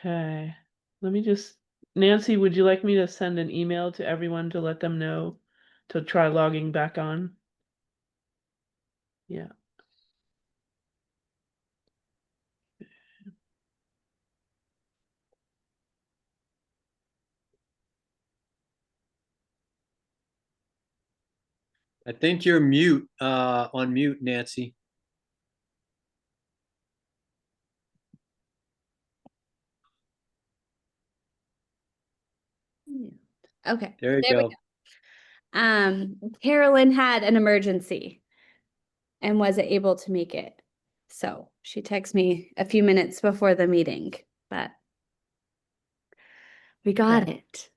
Okay, let me just, Nancy, would you like me to send an email to everyone to let them know to try logging back on? Yeah. I think you're mute, on mute, Nancy. Yeah. Okay, There you there we go. go. Carolyn had an emergency and wasn't able to make it. So she texted me a few minutes before the meeting, but we got Okay. it.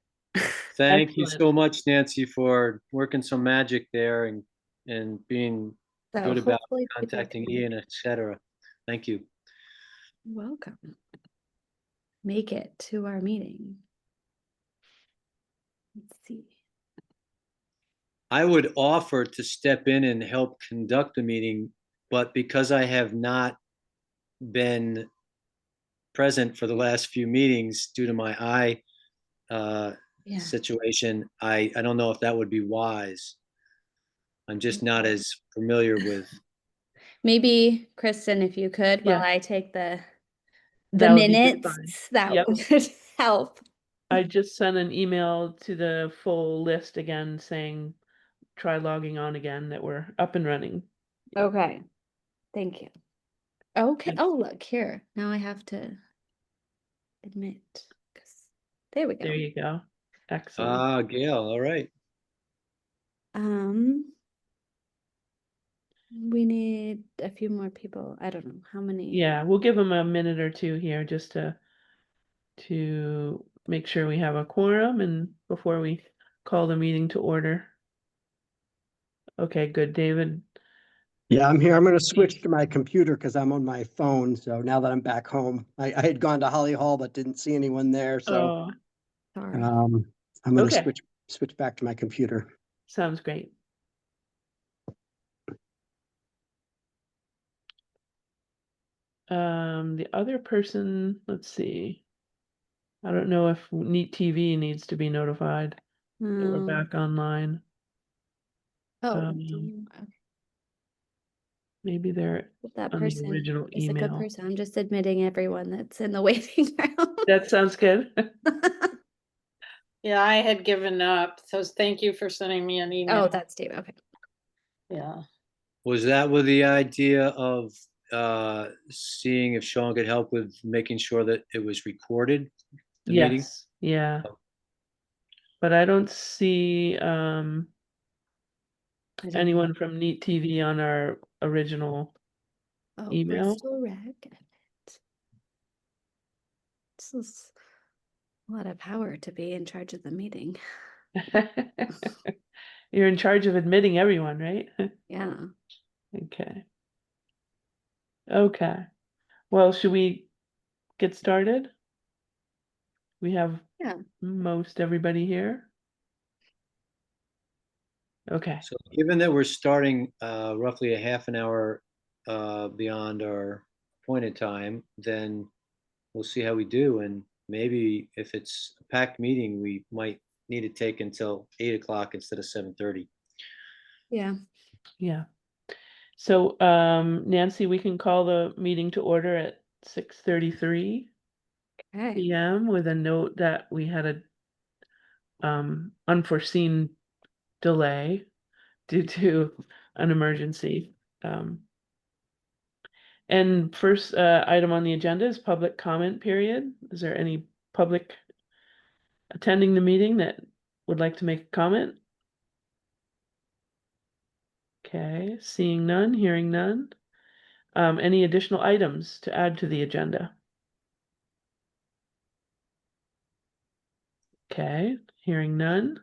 Thank you Excellent. so much, Nancy, for working some magic there and being So good about hopefully people contacting can Ian, etc. Thank you. welcome. Make it to our meeting. Let's see. I would offer to step in and help conduct the meeting, but because I have not been present for the last few meetings due to my eye Yeah. situation, I don't know if that would be wise. I'm just not as familiar with. Maybe Kristen, if you could, while Yeah, I take the that would be just minutes, fine. that Yep. would help. I just sent an email to the full list again saying try logging on again, that we're up and running. Okay. Thank you. Okay. Yes. Oh, look here. Now I have to admit. 'Cause there we There go. you go. Excellent. Ah, Gail, all right. Um, we need a few more people. I don't know how many. Yeah, we'll give them a minute or two here just to make sure we have a quorum and before we call the meeting to order. Okay, good, David. Yeah, I'm here. I'm going to switch to my computer because I'm on my phone. So now that I'm back home, I had gone to Holly Hall but didn't see anyone there. So Oh, Sorry. I'm going to okay, switch back to my computer. sounds great. The other person, let's see. I don't know if Neat TV needs to be notified that we're back online. Oh, Um, maybe they're that on the person original is a good email. person. I'm just admitting everyone that's in the waiting room. That sounds good. Yeah, I had given up, so thank you for sending me an email. Oh, that's Dave. Okay. Yeah. Was that with the idea of seeing if Sean could help with making sure that it was recorded, the meeting? Yes, yeah. But I don't see I don't know. anyone from Neat TV on our original Oh, email. Bristol Rec. This is a lot of power to be in charge of the meeting. You're in charge of admitting everyone, right? Yeah. Okay. Okay. Well, should we get started? We have Yeah. most everybody here. Okay. So given that we're starting roughly a half an hour beyond our appointed time, then we'll see how we do. And maybe if it's a packed meeting, we might need to take until 8 o'clock instead of 7:30. Yeah. Yeah. So, Nancy, we can call the meeting to order at 6:33 Okay. p.m. with a note that we had a unforeseen delay due to an emergency. And first item on the agenda is public comment period. Is there any public attending the meeting that would like to make a comment? Okay, seeing none, hearing none. Any additional items to add to the agenda? Okay, hearing none.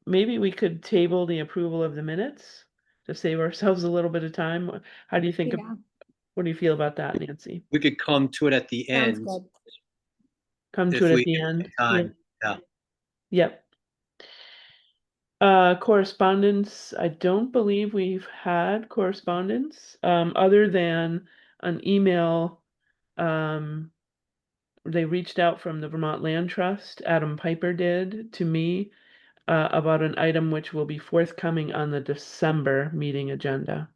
Maybe we could table the approval of the minutes to save ourselves a little bit of time. How do you think, Yeah. what do you feel about that, Nancy? We could come to it at the Sounds end good. Come to if it at we the have end. Yeah. time. Yeah. Yep. Correspondence, I don't believe we've had correspondence, other than an email, um, they reached out from the Vermont Land Trust, Adam Piper did, to me about an item which will be forthcoming on the December meeting agenda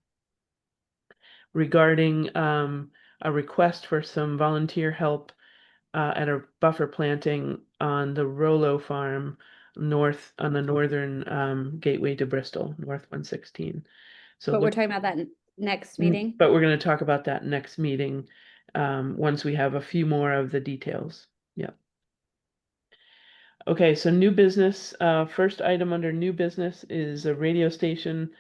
regarding a request for some volunteer help at a buffer planting on the Rollo farm north on the northern gateway to Bristol, North 116. So But we're look, talking about that next meeting. but we're going to talk about that next meeting once we have a few more of the details. Yeah. Okay, so new business. First item under new business is a radio station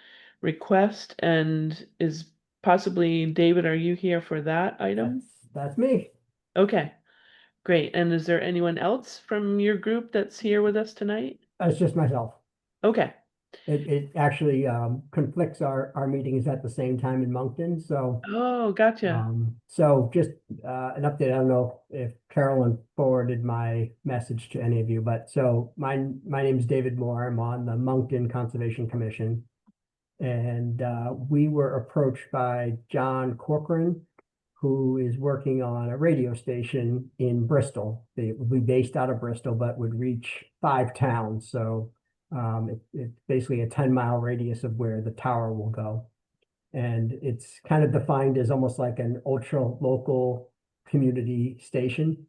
request, and is possibly David, are you here for that item? That's me. Okay, great. And is there anyone else from your group that's here with us tonight? It's just myself. Okay, It actually conflicts our meetings at the same time in Moncton, so oh, gotcha. so just an update. I don't know if Carolyn forwarded my message to any of you, but so my name is David Moore. I'm on the Moncton Conservation Commission. And we were approached by John Corcoran, who is working on a radio station in Bristol. They would be based out of Bristol, but would reach 5 towns. So it's basically a 10-mile radius of where the tower will go. And it's kind of defined as almost like an ultra local community station.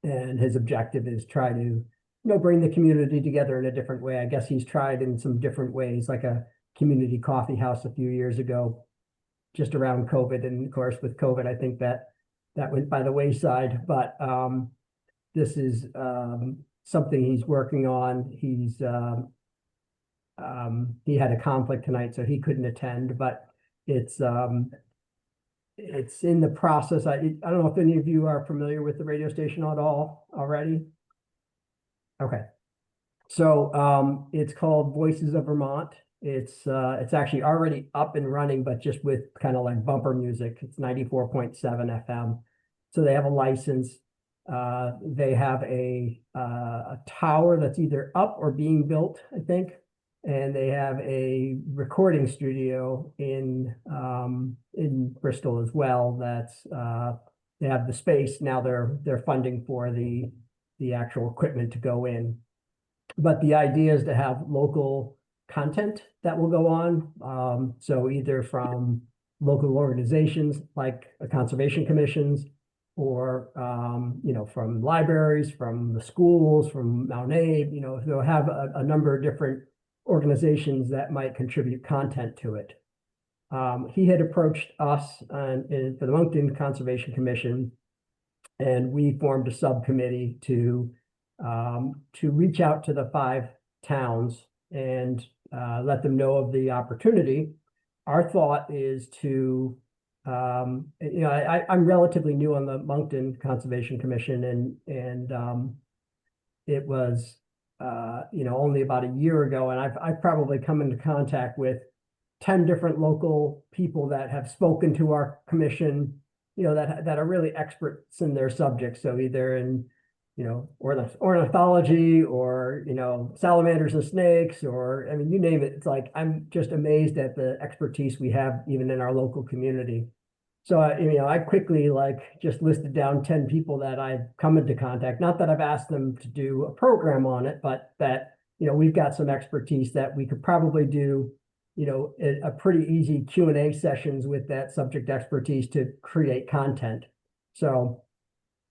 And his objective is try to, bring the community together in a different way. I guess he's tried in some different ways, like a community coffee house a few years ago, just around COVID. And of course, with COVID, I think that went by the wayside. But this is something he's working on. He had a conflict tonight, so he couldn't attend. But it's in the process. I don't know if any of you are familiar with the radio station at all already. Okay, so it's called Voices of Vermont. It's actually already up and running, but just with kind of like bumper music. It's 94.7 FM. So they have a license. They have a tower that's either up or being built, I think. And they have a recording studio in Bristol as well. That's they have the space. Now they're funding for the actual equipment to go in. But the idea is to have local content that will go on. So either from local organizations like conservation commissions, or from libraries, from the schools, from Mount Abe, they'll have a number of different organizations that might contribute content to it. He had approached us for the Moncton Conservation Commission, and we formed a subcommittee to reach out to the 5 towns and let them know of the opportunity. Our thought is to, I'm relatively new on the Moncton Conservation Commission, and it was, only about a year ago, and I've probably come into contact with 10 different local people that have spoken to our commission, that are really experts in their subject. So either in ornithology, or salamanders and snakes, or you name it. It's like I'm just amazed at the expertise we have even in our local community. So I quickly just listed down 10 people that I've come into contact. Not that I've asked them to do a program on it, but that we've got some expertise that we could probably do a pretty easy Q&A sessions with that subject expertise to create content. So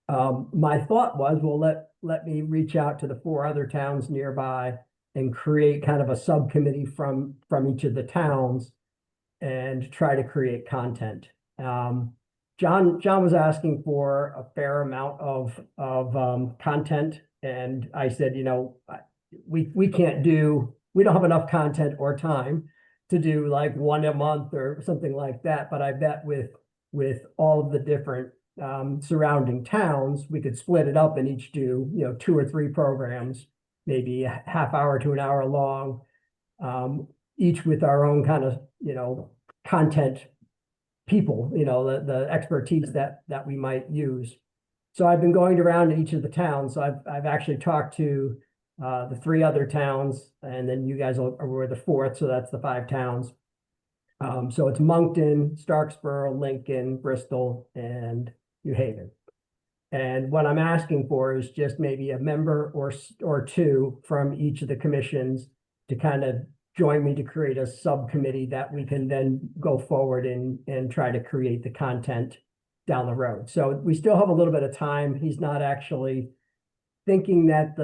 my thought was, well, let me reach out to the 4 other towns nearby and create kind of a subcommittee from each of the towns and try to create content. John was asking for a fair amount of content, and I said, we don't have enough content or time to do like 1 a month or something like that. But I bet with all of the different surrounding towns, we could split it up and each do 2 or 3 programs, maybe a half hour to an hour long, each with our own kind of content people, the expertise that we might use. So I've been going around to each of the towns. So I've actually talked to the 3 other towns, and then you guys were the 4th, so that's the 5 towns. So it's Moncton, Starksboro, Lincoln, Bristol, and New Haven. And what I'm asking for is just maybe a member or two from each of the commissions to kind of join me to create a subcommittee that we can then go forward and try to create the content down the road. So we still have a little bit of time. He's not actually thinking that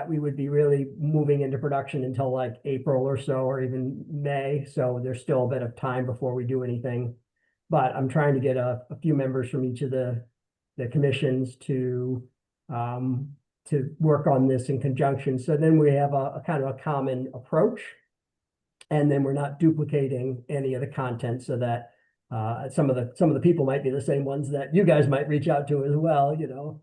we would be really moving into production until like April or so, or even May. So there's still a bit of time before we do anything. But I'm trying to get a few members from each of the commissions to work on this in conjunction. So then we have a kind of a common approach. And then we're not duplicating any of the content, so that some of the people might be the same ones that you guys might reach out to as well, you know.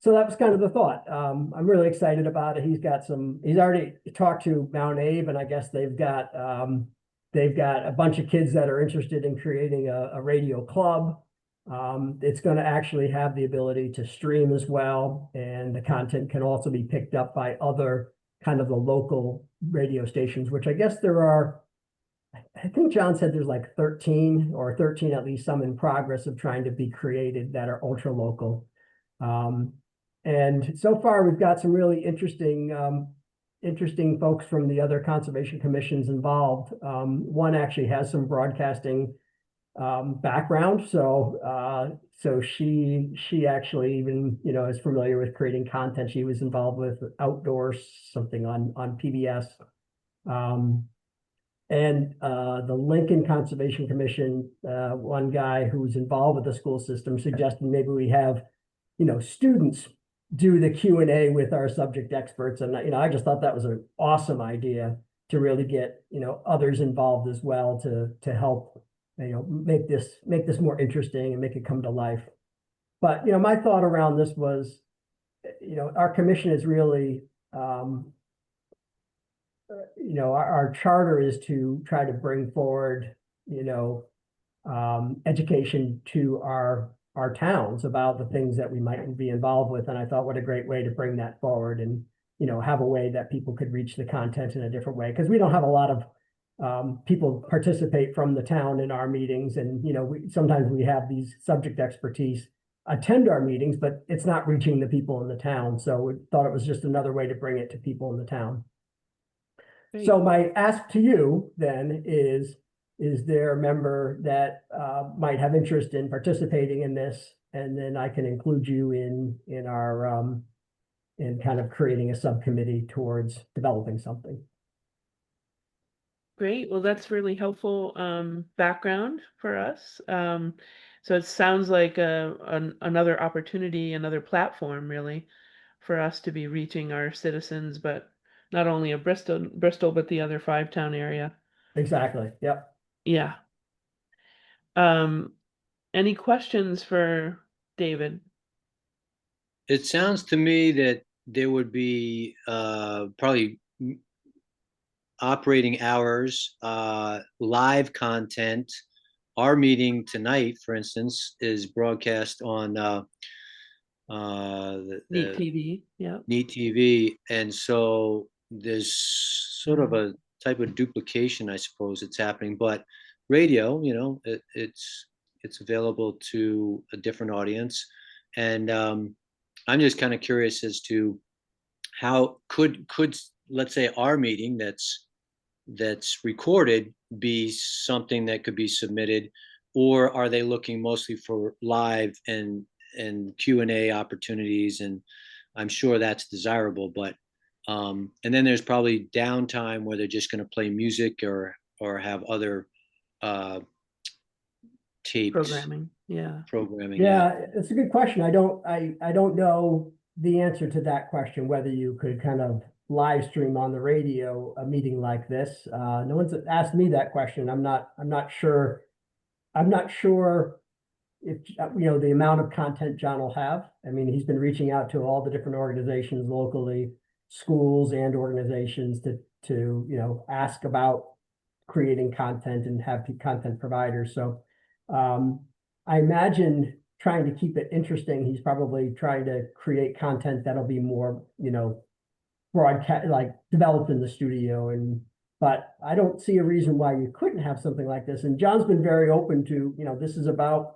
So that was kind of the thought. I'm really excited about it. He's already talked to Mount Abe, and I guess they've got a bunch of kids that are interested in creating a radio club. It's going to actually have the ability to stream as well, and the content can also be picked up by other kind of the local radio stations, which I guess there are. I think John said there's like 13 at least, some in progress of trying to be created that are ultra local. And so far we've got some really interesting folks from the other conservation commissions involved. One actually has some broadcasting background, so she actually even, you know, is familiar with creating content. She was involved with Outdoors, something on PBS. And the Lincoln Conservation Commission, one guy who's involved with the school system suggested maybe we have, you know, students do the Q&A with our subject experts. And, you know, I just thought that was an awesome idea to really get, you know, others involved as well to help, you know, make this more interesting and make it come to life. But, you know, my thought around this was, you know, our commission is really, you know, our charter is to try to bring forward, you know, education to our towns about the things that we might be involved with. And I thought, what a great way to bring that forward and, you know, have a way that people could reach the content in a different way. Because we don't have a lot of people participate from the town in our meetings. And, you know, sometimes we have these subject expertise attend our meetings, but it's not reaching the people in the town. So we thought it was just another way to bring it to people in the town. Great. So my ask to you then is there a member that might have interest in participating in this? And then I can include you in our in kind of creating a subcommittee towards developing something. Great. Well, that's really helpful background for us. So it sounds like another opportunity, another platform really for us to be reaching our citizens, but not only of Bristol, but the other 5-town area. Exactly. Yep. Yeah. Any questions for David? It sounds to me that there would be probably operating hours, live content. Our meeting tonight, for instance, is broadcast on Neat TV. Yeah. Neat TV, and so there's sort of a type of duplication, I suppose, that's happening. But radio, you know, it's available to a different audience, and I'm just kind of curious as to how could let's say our meeting that's recorded be something that could be submitted, or are they looking mostly for live and Q&A opportunities? And I'm sure that's desirable, but and then there's probably downtime where they're just going to play music or have other taped Programming. Yeah. programming. Yeah, it's a good question. I don't know the answer to that question, whether you could kind of live stream on the radio a meeting like this. No one's asked me that question. I'm not sure. I'm not sure if, you know, the amount of content John will have. I mean, he's been reaching out to all the different organizations locally, schools and organizations to you know, ask about creating content and have content providers. So I imagine trying to keep it interesting, he's probably trying to create content that'll be more, you know, broadcast, like developed in the studio. But I don't see a reason why you couldn't have something like this. And John's been very open to, you know, this is about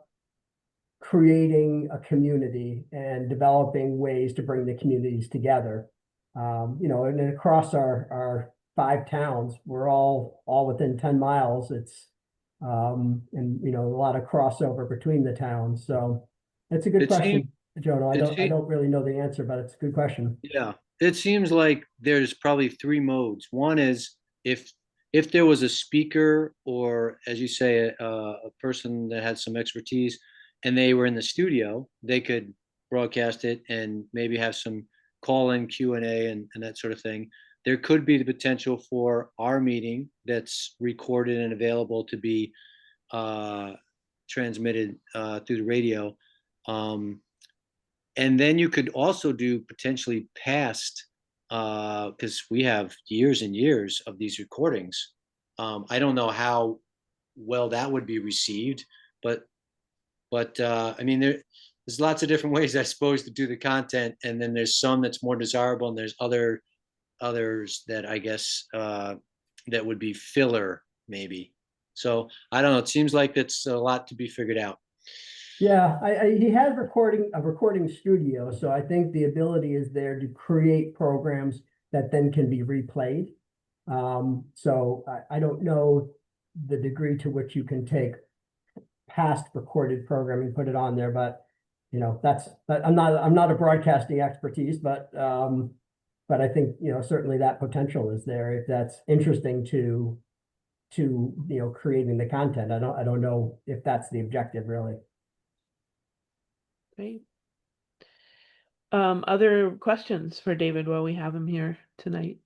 creating a community and developing ways to bring the communities together. You know, and then across our 5 towns, we're all within 10 miles. It's, and, you know, a lot of crossover between the towns. So it's a good It seems, question, Jonah. I it don't, I seems, don't really know the answer, but it's a good question. yeah, it seems like there's probably three modes. One is if there was a speaker or, as you say, a person that had some expertise, and they were in the studio, they could broadcast it and maybe have some call-in Q&A and that sort of thing. There could be the potential for our meeting that's recorded and available to be uh, transmitted through the radio. And then you could also do potentially past, because we have years and years of these recordings. I don't know how well that would be received, but I mean, there's lots of different ways, I suppose, to do the content, and then there's some that's more desirable, and there's others that I guess that would be filler, maybe. So I don't know. It seems like that's a lot to be figured out. Yeah, he has a recording studio, so I think the ability is there to create programs that then can be replayed. So I don't know the degree to which you can take past recorded programming, put it on there, but you know, I'm not a broadcasting expertise, but I think, you know, certainly that potential is there if that's interesting to you know, creating the content. I don't know if that's the objective really. Great. Other questions for David while we have him here tonight?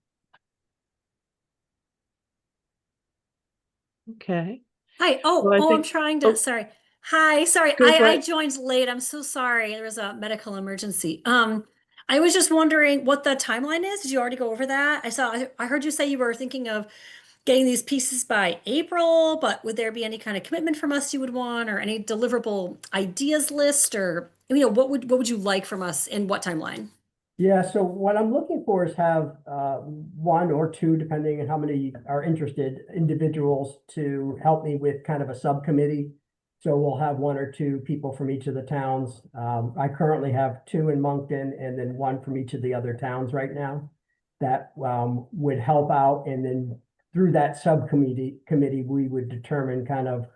Okay. Hi. Oh, Well, I I'm think- trying to, oh. sorry. Hi, sorry. Go for I it. joined late. I'm so sorry. There was a medical emergency. I was just wondering what the timeline is. Did you already go over that? I heard you say you were thinking of getting these pieces by April, but would there be any kind of commitment from us you would want, or any deliverable ideas list, or, you know, what would you like from us in what timeline? Yeah, so what I'm looking for is have 1 or 2, depending on how many are interested, individuals to help me with kind of a subcommittee. So we'll have 1 or 2 people from each of the towns. I currently have 2 in Moncton and then 1 from each of the other towns right now that would help out. And then through that committee, we would determine kind of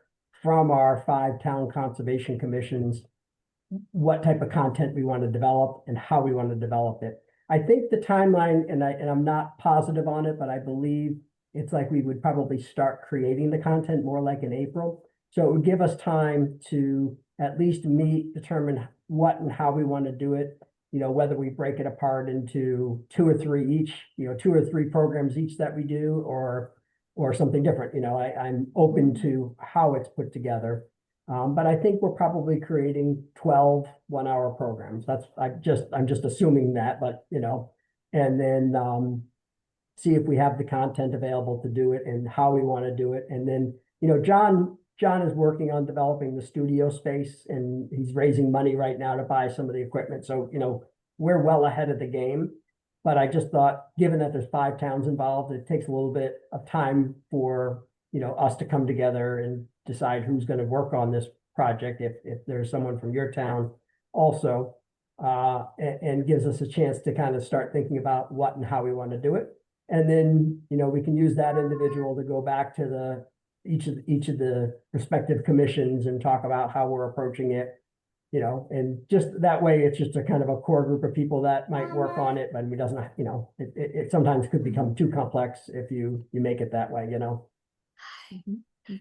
from our 5 town conservation commissions what type of content we want to develop and how we want to develop it. I think the timeline, and I'm not positive on it, but I believe it's like we would probably start creating the content more like in April. So it would give us time to at least meet, determine what and how we want to do it. You know, whether we break it apart into 2 or 3 each, you know, 2 or 3 programs each that we do, or something different. You know, I'm open to how it's put together. But I think we're probably creating 12 1-hour programs. I'm just assuming that, but you know, and then see if we have the content available to do it and how we want to do it. And then, you know, John is working on developing the studio space, and he's raising money right now to buy some of the equipment. So, you know, we're well ahead of the game. But I just thought, given that there's 5 towns involved, it takes a little bit of time for, you know, us to come together and decide who's going to work on this project. If there's someone from your town also, and gives us a chance to kind of start thinking about what and how we want to do it. And then, you know, we can use that individual to go back to each of the respective commissions and talk about how we're approaching it, you know, and just that way, it's just a kind of a core group of people that might work on it, but it doesn't, you know, it sometimes could become too complex if you make it that way, you know.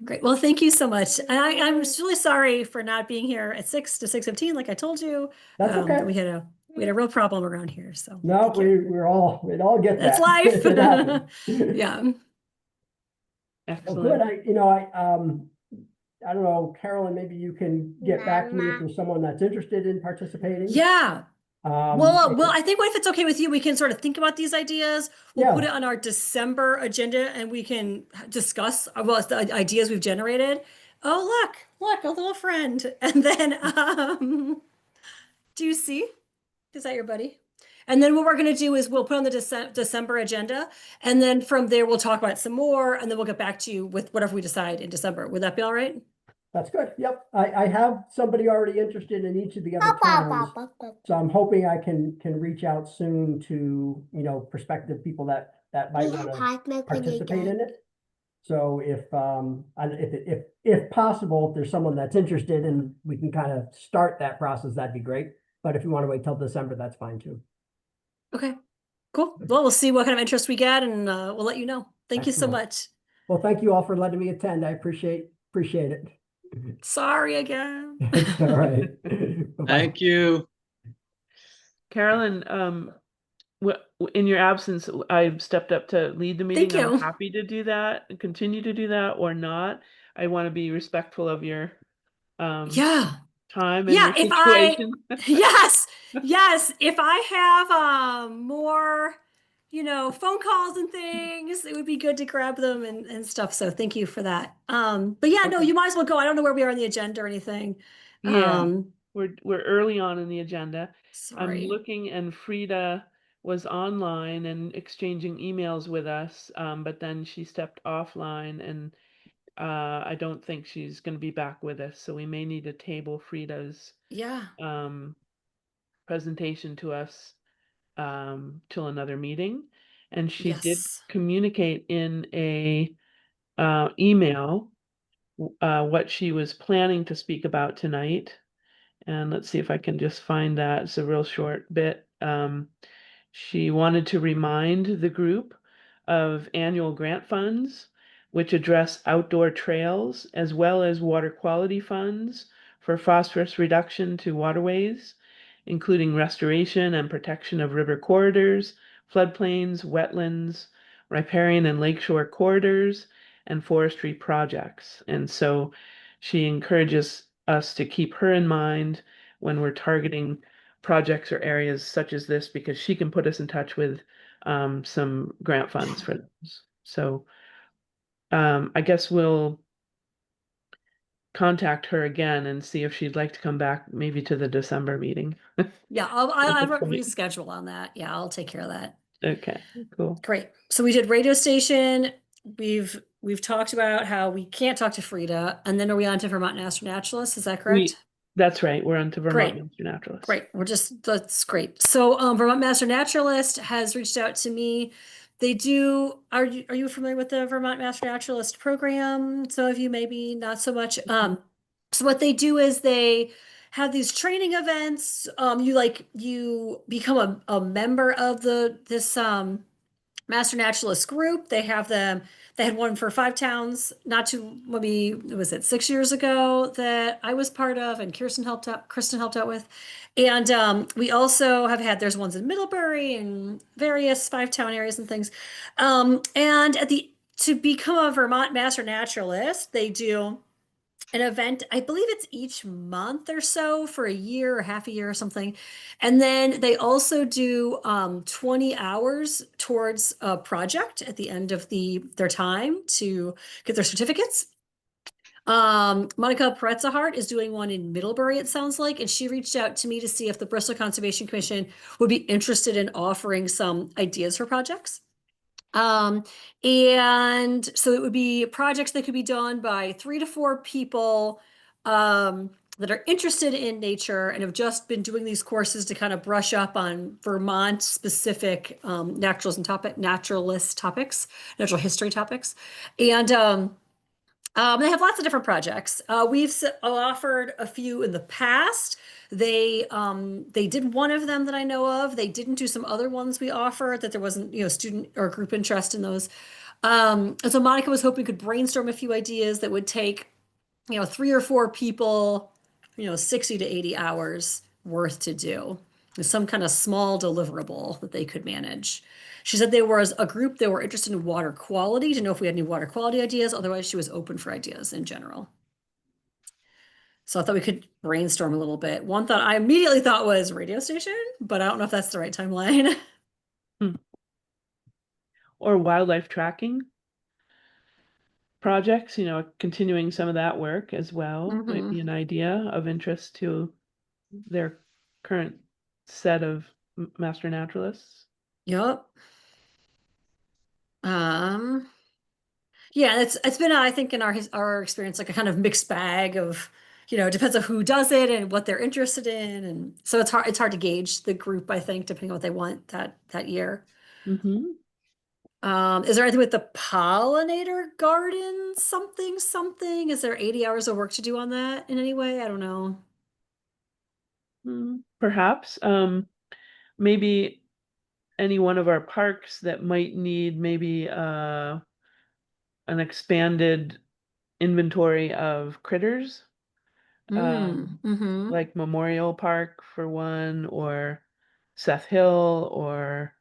Great. Well, thank you so much. And I'm really sorry for not being here at 6 to 6:15, like I told you. That's okay. We had a real problem around here. So No, thank you. we'd all get That's that. life. It happens. Yeah. Well, Excellent. good. I don't know, Carolyn, maybe you can get back to me if there's someone that's interested in participating. Yeah. Um, Well, I think if it's okay with you, we can sort of think about these ideas. We'll put Yeah. it on our December agenda and we can discuss the ideas we've generated. Oh, look, a little friend. And then, do you see? Is that your buddy? And then what we're going to do is we'll put on the December agenda. And then from there, we'll talk about it some more. And then we'll get back to you with whatever we decide in December. Would that be all right? That's good. Yep. I have somebody already interested in each of the other towns. So I'm hoping I can reach out soon to, prospective people that might want to participate in it. So if possible, if there's someone that's interested and we can kind of start that process, that'd be great. But if you want to wait till December, that's fine too. Okay, cool. Well, we'll see what kind of interest we get and we'll let you know. Thank you so Excellent. much. Well, thank you all for letting me attend. I appreciate it. Sorry again. It's all right. Bye-bye. Thank you. Carolyn, in your absence, I stepped up to lead the meeting. Thank you. I'm happy to do that and continue to do that or not. I want to be respectful of your Yeah. time and Yeah, your if I, situation. yes, if I have more, phone calls and things, it would be good to grab them and stuff. So thank you for that. But yeah, no, Okay. you might as well go. I don't know where we are on the agenda or anything. Yeah, we're early on in the agenda. I'm Sorry. looking, and Frida was online and exchanging emails with us, but then she stepped offline, and I don't think she's going to be back with us. So we may need to table Frida's Yeah. presentation to us till another meeting. And she did Yes. communicate in a email what she was planning to speak about tonight. And let's see if I can just find that. It's a real short bit. She wanted to remind the group of annual grant funds, which address outdoor trails, as well as water quality funds for phosphorus reduction to waterways, including restoration and protection of river corridors, floodplains, wetlands, riparian and lakeshore corridors, and forestry projects. And so she encourages us to keep her in mind when we're targeting projects or areas such as this, because she can put us in touch with some grant funds for those. So I guess we'll contact her again and see if she'd like to come back maybe to the December meeting. Yeah, At I'll this point. reschedule on that. Yeah, I'll take care of that. Okay, cool. Great. So we did radio station. We've talked about how we can't talk to Frida, and then are we on to Vermont Master Naturalist? Is that correct? That's right. We're on to Vermont Great. Master Naturalist. Great. That's great. So Vermont Master Naturalist has reached out to me. They do, are you familiar with the Vermont Master Naturalist program? Some of you maybe not so much. So what they do is they have these training events. You become a member of this Master Naturalist group. They had one for 5 towns, not too, maybe, was it 6 years ago that I was part of and Kristen helped out with. And we also have had, there's ones in Middlebury and various 5-town areas and things. And to become a Vermont Master Naturalist, they do an event. I believe it's each month or so for a year or half a year or something. And then they also do 20 hours towards a project at the end of their time to get their certificates. Monica Peretzahart is doing one in Middlebury, it sounds like, and she reached out to me to see if the Bristol Conservation Commission would be interested in offering some ideas for projects. And so it would be projects that could be done by 3 to 4 people that are interested in nature and have just been doing these courses to kind of brush up on Vermont specific naturalist topics, natural history topics. And they have lots of different projects. We've offered a few in the past. They did one of them that I know of. They didn't do some other ones we offered that there wasn't, student or group interest in those. And so Monica was hoping we could brainstorm a few ideas that would take, 3 or 4 people, 60 to 80 hours worth to do. There's some kind of small deliverable that they could manage. She said there was a group that were interested in water quality, to know if we had any water quality ideas. Otherwise, she was open for ideas in general. So I thought we could brainstorm a little bit. One thought I immediately thought was radio station, but I don't know if that's the right timeline. Or wildlife tracking projects, continuing some of that work as well might be an idea of interest to their current set of master naturalists. Yep. Yeah, it's been, I think, in our experience, like a kind of mixed bag of, it depends on who does it and what they're interested in, and so it's hard to gauge the group, I think, depending on what they want that year. Mm-hmm. Is there anything with the pollinator garden? Something? Is there 80 hours of work to do on that in any way? I don't know. Perhaps. Maybe any one of our parks that might need maybe an expanded inventory of critters, Mm-hmm. like Memorial Park for one, or Seth Hill, or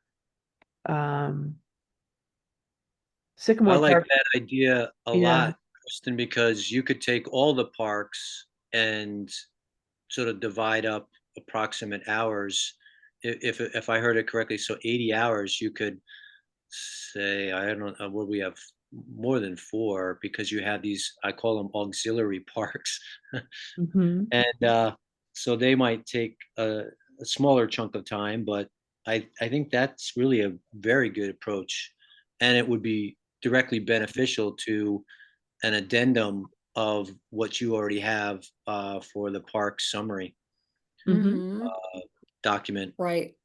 um, I Sycamore like Park. that idea a Yeah, lot, Kristen, because you could take all the parks and sort of divide up approximate hours. If I heard it correctly, so 80 hours, you could say, I don't know, what we have more than four because you have these, I call them auxiliary parks. hmm And so they might take a smaller chunk of time, but I think that's really a very good approach. And it would be directly beneficial to an addendum of what you already have for the park summary Mm-hmm. document. Right.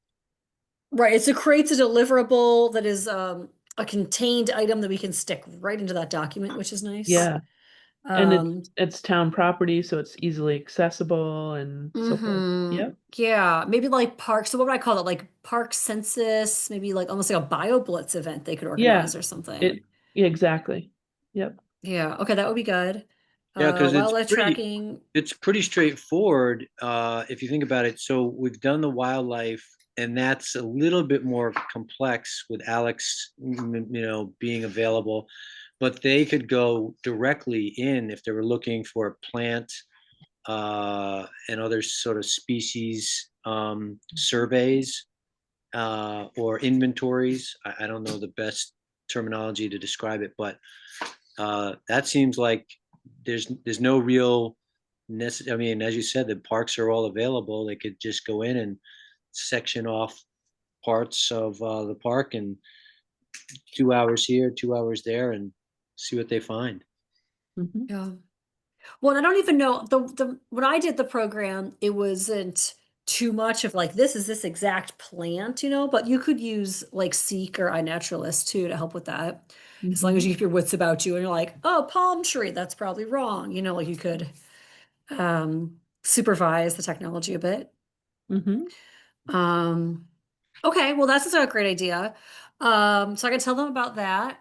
Right. It creates a deliverable that is a contained item that we can stick right into that document, which is nice. Yeah, and Um, it's town property, so it's easily accessible and so forth. Yep. yeah, maybe like park. So what would I call it? Like park census, maybe like almost like a bio blitz event they could Yeah. organize or something. It. Yeah, exactly. Yep. Yeah. Okay, that would be good. Yeah, because Wildlife tracking. it's pretty straightforward if you think about it. So we've done the wildlife, and that's a little bit more complex with Alex, being available. But they could go directly in if they were looking for plant and other sort of species surveys or inventories. I don't know the best terminology to describe it, but that seems like there's no real necessary. I mean, as you said, the parks are all available. They could just go in and section off parts of the park and 2 hours here, 2 hours there, and see what they find. hmm Yeah. Well, I don't even know the when I did the program, it wasn't too much of like this is this exact plant, but you could use like Seek or iNaturalist too to help with that. As long as hmm you keep your wits about you and you're like, oh, palm tree, that's probably wrong. Like you could supervise the technology a bit. hmm Um, okay, well, that's a great idea. So I can tell them about that.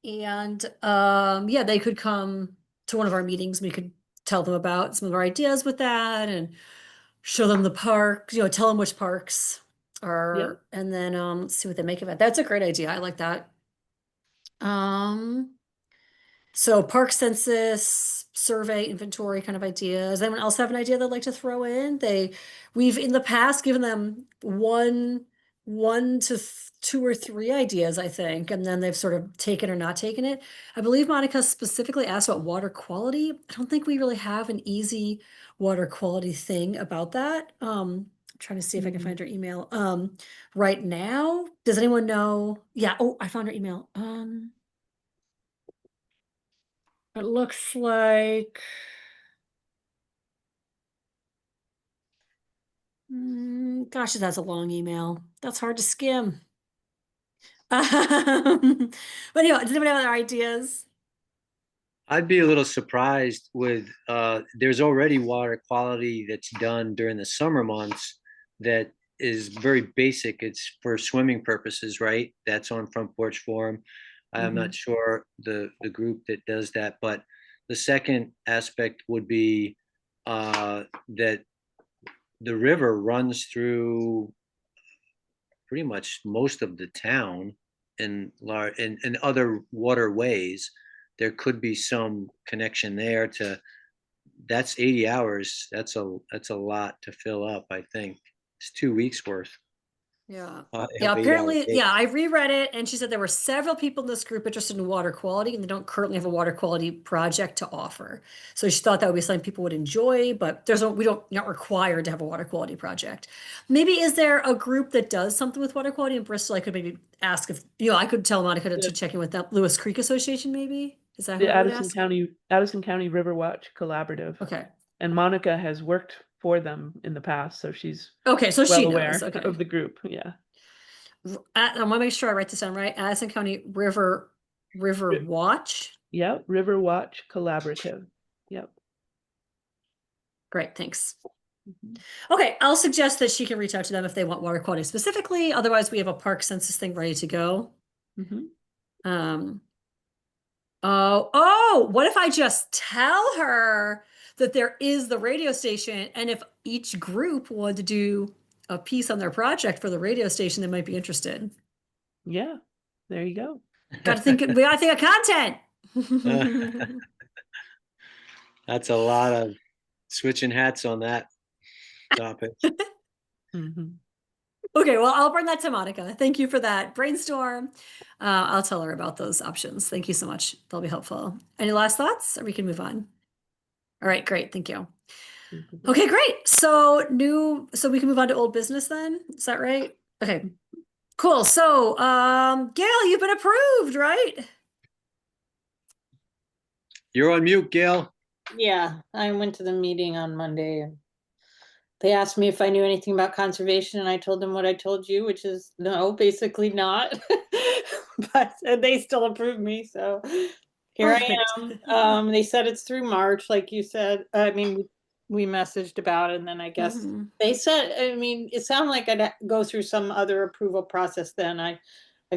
And yeah, they could come to one of our meetings. We could tell them about some of our ideas with that and show them the park, tell them which parks Yeah. are, and then see what they make of it. That's a great idea. I like that. Um, so park census, survey, inventory kind of ideas. Anyone else have an idea they'd like to throw in? We've in the past given them one to two or three ideas, I think, and then they've sort of taken or not taken it. I believe Monica specifically asked about water quality. I don't think we really have an easy water quality thing about that. I'm trying to see if I can Mm. find her email. Right now, does anyone know? Yeah. Oh, I found her email. It looks like, gosh, that's a long email. That's hard to skim. But anyway, does anybody have other ideas? I'd be a little surprised with there's already water quality that's done during the summer months that is very basic. It's for swimming purposes, right? That's on Front Porch Forum. I'm Mhm. not sure the group that does that, but the second aspect would be that the river runs through pretty much most of the town in other waterways. There could be some connection there to that's 80 hours. That's a lot to fill up, I think. It's 2 weeks worth Yeah. Yeah, of 8 hour apparently, days. yeah, I reread it and she said there were several people in this group interested in water quality and they don't currently have a water quality project to offer. So she thought that would be something people would enjoy, but we don't, not required to have a water quality project. Maybe is there a group that does something with water quality in Bristol? I could maybe ask if, I could tell Monica to check in with that Lewis Creek Association, maybe. Is that who The I would ask? Addison County River Watch Collaborative. Okay. And Monica has worked for them in the past, so she's Okay, so well she aware knows. Okay. of the group. Yeah. I want to make sure I write this down right. Addison County River Ri- Watch. Yep. River Watch Collaborative. Yep. Great, thanks. Mhm. Okay, I'll suggest that she can reach out to them if they want water quality specifically. Otherwise, we have a park census thing ready to go. Mhm. Oh, what if I just tell her that there is the radio station, and if each group wanted to do a piece on their project for the radio station, they might be interested. Yeah. There you go. We gotta think of content. That's a lot of switching hats on that topic. Mhm. Okay, well, I'll bring that to Monica. Thank you for that brainstorm. I'll tell her about those options. Thank you so much. They'll be helpful. Any last thoughts, or we can move on? All right, great. Thank you. Mhm. Okay, great. So we can move on to old business then. Is that right? Okay, cool. So, Gail, you've been approved, right? You're on mute, Gail. Yeah, I went to the meeting on Monday and they asked me if I knew anything about conservation and I told them what I told you, which is no, basically not. But they still approved me, so here Perfect. I am. They said it's through March, like you said. I mean, we messaged about it and then I guess Mhm. they said, I mean, it sounded like I'd go through some other approval process then. I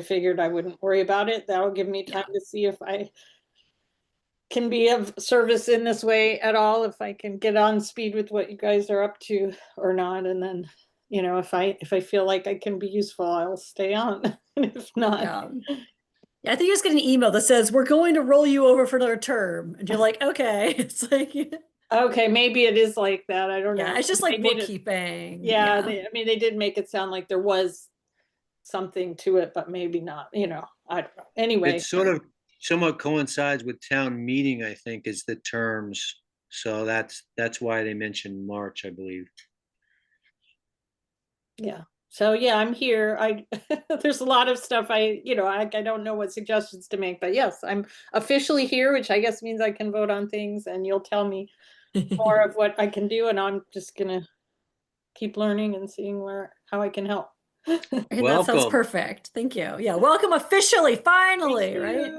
figured I wouldn't worry about it. That'll give me time to see if I can be of service in this way at all, if I can get on speed with what you guys are up to or not. And then, if I feel like I can be useful, I'll stay on. And if not, Yeah. Yeah, I think you just get an email that says, we're going to roll you over for another term. And you're like, okay. It's like, okay, maybe it is like that. I don't know. yeah, it's just They like made it, bookkeeping. yeah, Yeah. I mean, they did make it sound like there was something to it, but maybe not, I don't know. Anyway, It sort of somewhat coincides with town meeting, I think, is the terms. So that's why they mentioned March, I believe. yeah. So yeah, I'm here. There's a lot of stuff I don't know what suggestions to make, but yes, I'm officially here, which I guess means I can vote on things and you'll tell me more of what I can do and I'm just gonna keep learning and seeing how I can help. And that sounds Welcome. perfect. Thank you. Yeah, welcome officially, finally, right?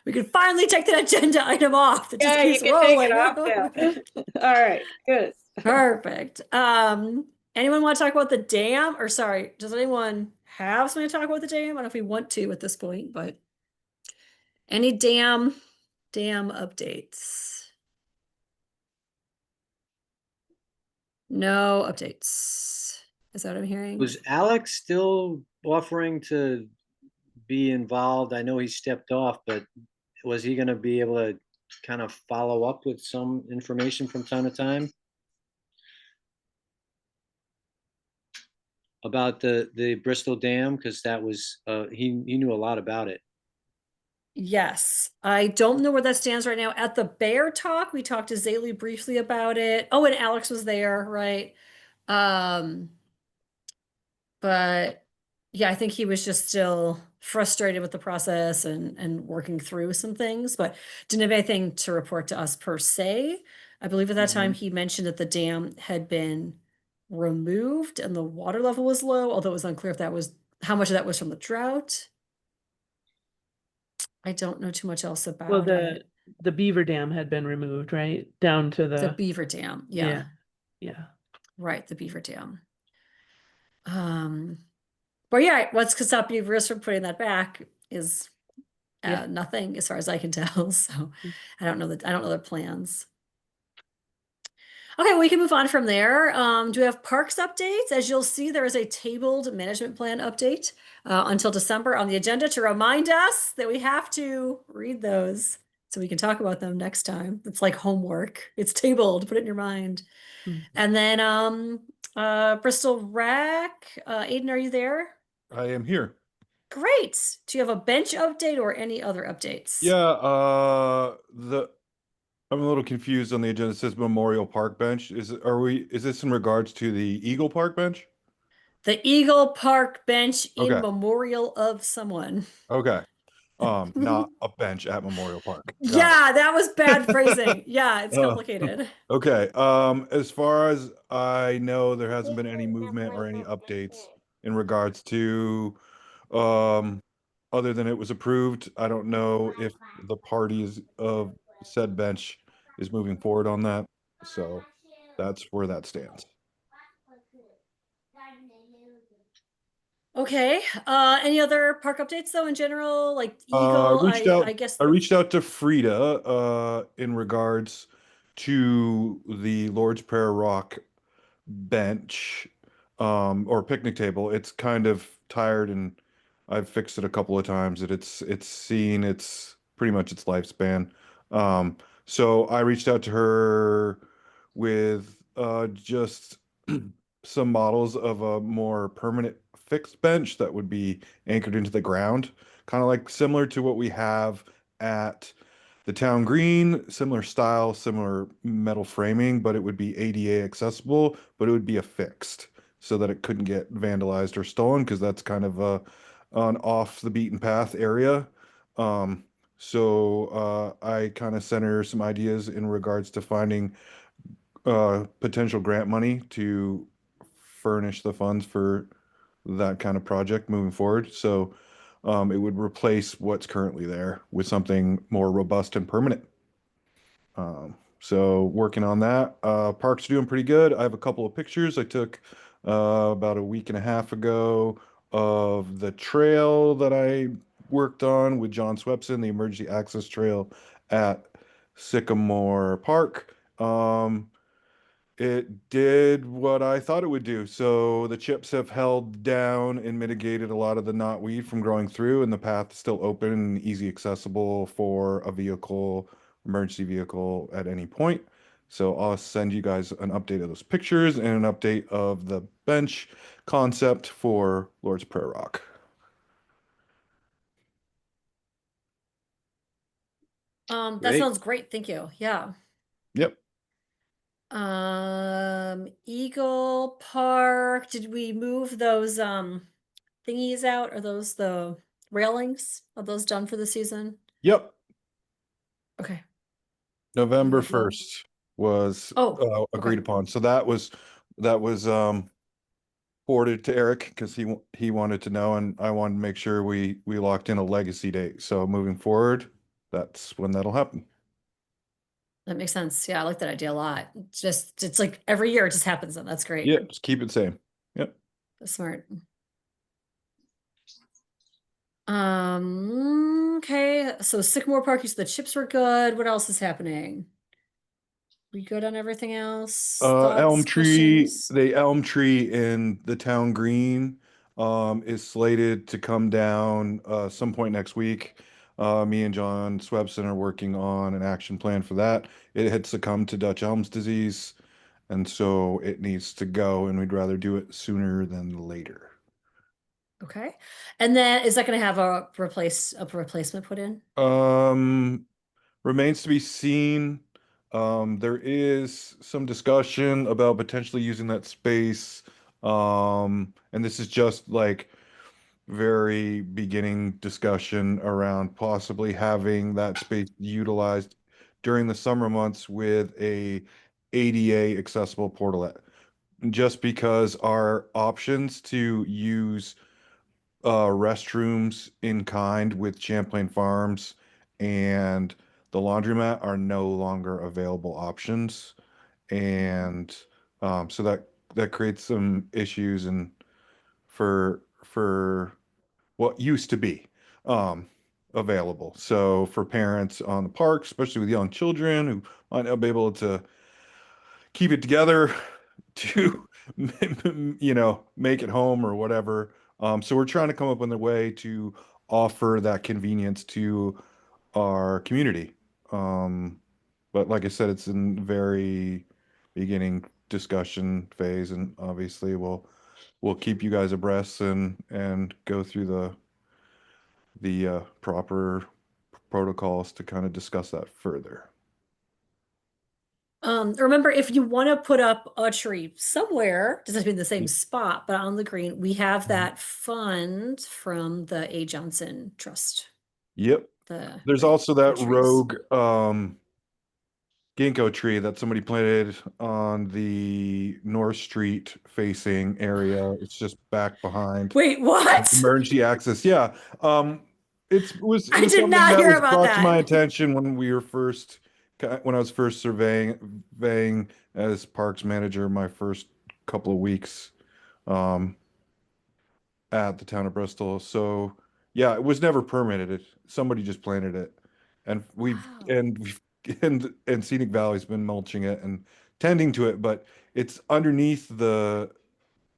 We can finally take that agenda item off. It just Yeah, you keeps can take rolling. it off now. All right, good. Perfect. Anyone want to talk about the dam? Or sorry, does anyone have something to talk about the dam? I don't know if we want to at this point, but any dam updates? No updates. Is that what I'm hearing? Was Alex still offering to be involved? I know he stepped off, but was he going to be able to kind of follow up with some information from time to time about the Bristol Dam? Because that was he knew a lot about it. Yes, I don't know where that stands right now. At the Bear Talk, we talked to Zaylee briefly about it. Oh, and Alex was there, right? Um, but yeah, I think he was just still frustrated with the process and working through some things, but didn't have anything to report to us per se. I believe at that time he mentioned that the dam had been removed and the water level was low, although it was unclear if that was how much of that was from the drought. I don't know too much else Well, about it. the beaver dam had been removed, right? Down to The the beaver dam, yeah. Yeah. right, the beaver dam. But yeah, what's to stop beavers from putting that back is Yeah. nothing as far as I can tell. So Mm. I don't know their plans. Okay, we can move on from there. Do we have parks updates? As you'll see, there is a tabled management plan update until December on the agenda to remind us that we have to read those so we can talk about them next time. It's like homework. It's tabled, put it in your mind. Mm. And then Bristol Rec, Aiden, are you there? I am here. Great. Do you have a bench update or any other updates? Yeah, I'm a little confused on the agenda. It says Memorial Park Bench. Is this in regards to the Eagle Park Bench? The Eagle Park bench in Okay. memorial of someone. Okay. not a bench at Memorial Park. Got it. Yeah, that was bad phrasing. Yeah, it's Uh, complicated. Okay, as far as I know, there hasn't been any movement or any updates in regards to, um, other than it was approved. I don't know if the parties of said bench is moving forward on that. So that's where that stands. Okay. Any other park updates though in general? Like I Eagle, reached I out, guess I reached out to Frida, in regards to the Lord's Prayer Rock bench, or picnic table. It's kind of tired, and I've fixed it a couple of times. It's seen its pretty much its lifespan. Um, so I reached out to her with just some models of a more permanent fixed bench that would be anchored into the ground, kind of like similar to what we have at the town green, similar style, similar metal framing, but it would be ADA accessible, but it would be affixed so that it couldn't get vandalized or stolen because that's kind of an off the beaten path area. Um, I kind of sent her some ideas in regards to finding potential grant money to furnish the funds for that kind of project moving forward. So it would replace what's currently there with something more robust and permanent. So working on that. Park's doing pretty good. I have a couple of pictures I took about a week and a half ago of the trail that I worked on with John Swepson, the emergency access trail at Sycamore Park. It did what I thought it would do. So the chips have held down and mitigated a lot of the knotweed from growing through, and the path is still open and easy accessible for a vehicle, emergency vehicle at any point. So I'll send you guys an update of those pictures and an update of the bench concept for Lord's Prayer Rock. that Great. sounds great. Thank you. Yeah. Yep. Eagle Park, did we move those thingies out? Are those the railings? Are those done for the season? Yep. Okay. November Good deal. 1st was Oh, agreed okay. upon. So that was forwarded to Eric because he wanted to know, and I wanted to make sure we locked in a legacy date. So moving forward, that's when that'll happen. That makes sense. Yeah, I like that idea a lot. It's like every year it just happens and that's great. Yeah, just keep it same. Yep. That's smart. Okay. So Sycamore Park, you said the chips were good. What else is happening? We good on everything else? Thoughts, questions? The elm tree in the town green is slated to come down some point next week. Me and John Swebson are working on an action plan for that. It had succumbed to Dutch elm's disease, and so it needs to go, and we'd rather do it sooner than later. Okay. And then is that going to have a replacement put in? Remains to be seen. There is some discussion about potentially using that space. And this is just like very beginning discussion around possibly having that space utilized during the summer months with a ADA accessible portalet. Just because our options to use restrooms in kind with Champlain Farms and the laundromat are no longer available options. And so that creates some issues and for what used to be available. So for parents on the park, especially with young children who might not be able to keep it together to make it home or whatever. So we're trying to come up with a way to offer that convenience to our community. But like I said, it's in very beginning discussion phase, and obviously we'll keep you guys abreast and go through the proper protocols to kind of discuss that further. Remember, if you want to put up a tree somewhere, doesn't have to be in the same spot, but on the green, we have that fund from the A. Johnson Trust. Yep. The There's the- also the that trees. rogue ginkgo tree that somebody planted on the North Street facing area. It's just back behind Wait, what? emergency access. Yeah. It I was did something not that hear was about brought to my that. attention when I was first surveying as parks manager my first couple of weeks um at the town of Bristol. So yeah, it was never permitted. Somebody just planted it. And Wow. we've and Scenic Valley's been mulching it and tending to it, but it's underneath the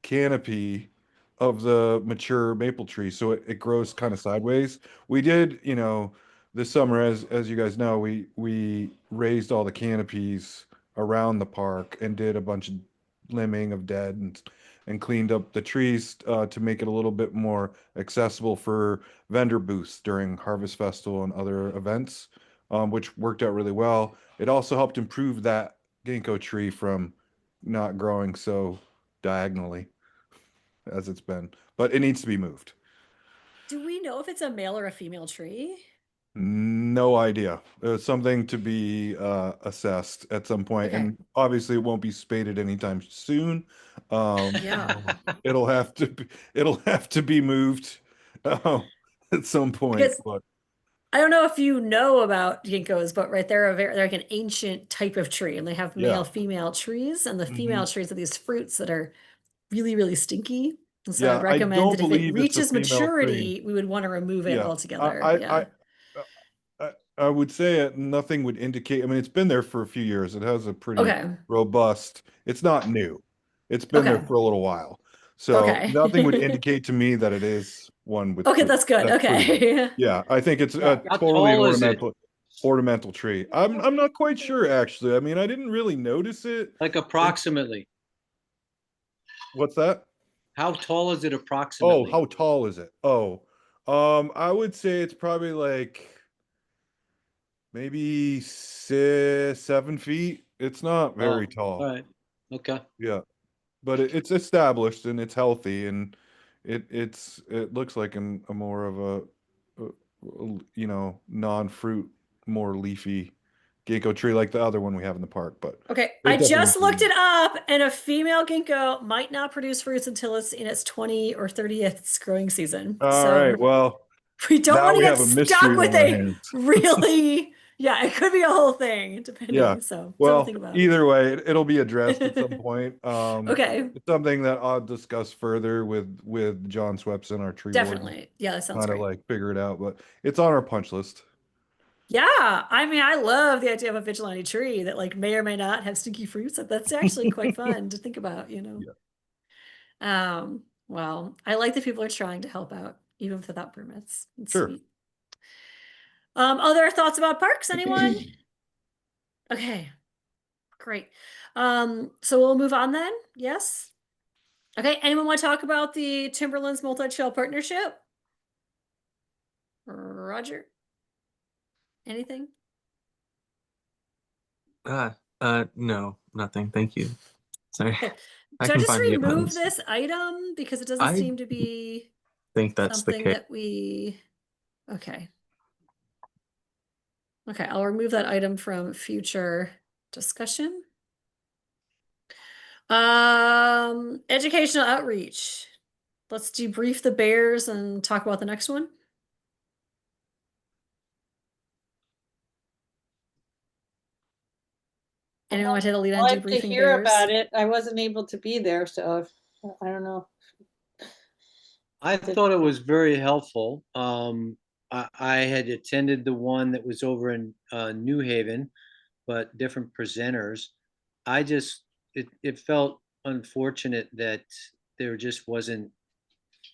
canopy of the mature maple tree, so it grows kind of sideways. We did, this summer, as you guys know, we raised all the canopies around the park and did a bunch of limbing of dead and cleaned up the trees to make it a little bit more accessible for vendor booths during Harvest Festival and other events, which worked out really well. It also helped improve that ginkgo tree from not growing so diagonally as it's been, but it needs to be moved. Do we know if it's a male or a female tree? No idea. It's something to be assessed at some point, Okay. and obviously it won't be spaded anytime soon. Yeah. It'll have to be moved at some point. Because But I don't know if you know about ginkgos, but right, they're like an ancient type of tree, and they have yeah, male, female trees, and the hmm female trees are these fruits that are really, really stinky. And so I'd yeah. I recommend don't that if it believe it's a reaches female tree. maturity, we would want to remove it Yeah, altogether. Yeah. I would say nothing would indicate. I mean, it's been there for a few years. It has a pretty Okay. robust. It's not new. It's been there Okay. for a little while. So Okay. nothing would indicate to me that it is one with Okay, fruit. that's good. That's pretty good. Okay. Yeah, I think it's How totally an tall is it? ornamental tree. I'm not quite sure actually. I mean, I didn't really notice it. Like approximately. What's that? How tall is it Oh, approximately? how tall is it? Oh, I would say it's probably like maybe 7 feet. It's not Oh, very all tall. right. Okay. Yeah, but it's established and it's healthy and it looks like a more of non-fruit, more leafy ginkgo tree like the other one we have in the park. But Okay, I it definitely just looked it up, and a female ginkgo might not produce fruits until it's in its 20 or 30th growing season. all right. So Well, we don't now want to we get have a mystery stuck with on our a hands. really, yeah, it could be a whole thing, Yeah. depending. So something to Well, think about. either way, it'll be addressed at some point. Okay, It's something that I'll discuss further with John Swepson, our tree warden, definitely. Yeah, that sounds kind of great. like figure it out. But it's on our punch list. Yeah, I mean, I love the idea of a vigilante tree that like may or may not have stinky fruits. That's actually quite fun to think about, you know. Yeah. Well, I like that people are trying to help out, even without permits. It's Sure. sweet. Other thoughts about parks, anyone? Okay, great. So we'll move on then. Yes. Okay, anyone want to talk about the Timberlands multi-trail partnership? Roger? Anything? No, nothing. Thank you. Sorry. Okay. I Should I can just find the remove appointments. this item because it doesn't I seem to be think that's the something case. that we, okay. Okay, I'll remove that item from future discussion. Educational outreach. Let's debrief the bears and talk about the next one. Anyone want to take the lead on I'd like to debriefing hear bears? about it. I wasn't able to be there, so I don't know. I thought it was very helpful. I had attended the one that was over in New Haven, but different presenters. It felt unfortunate that there just wasn't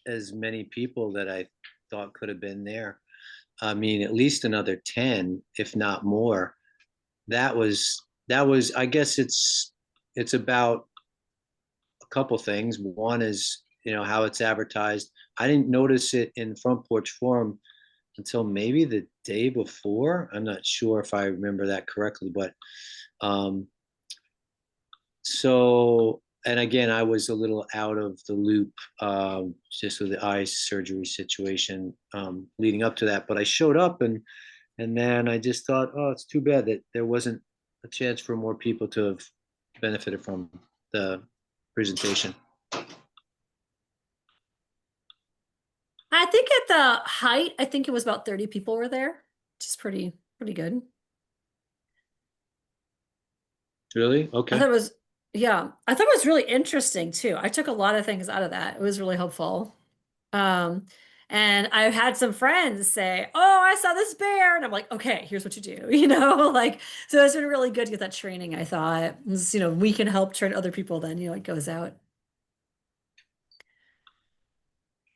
as many people that I thought could have been there. I mean, at least another 10, if not more. That was, I guess it's about a couple things. One is, how it's advertised. I didn't notice it in Front Porch Forum until maybe the day before. I'm not sure if I remember that correctly, but so and again, I was a little out of the loop, just with the eye surgery situation, leading up to that. But I showed up, and then I just thought, oh, it's too bad that there wasn't a chance for more people to have benefited from the presentation. I think at the height, I think it was about 30 people were there, which is pretty good. Really? I Okay. thought it was, yeah, I thought it was really interesting too. I took a lot of things out of that. It was really helpful. Um, and I've had some friends say, "Oh, I saw this bear," and I'm like, "Okay, here's what you do," like. So it's been really good to get that training. I thought, we can help train other people. Then it goes out.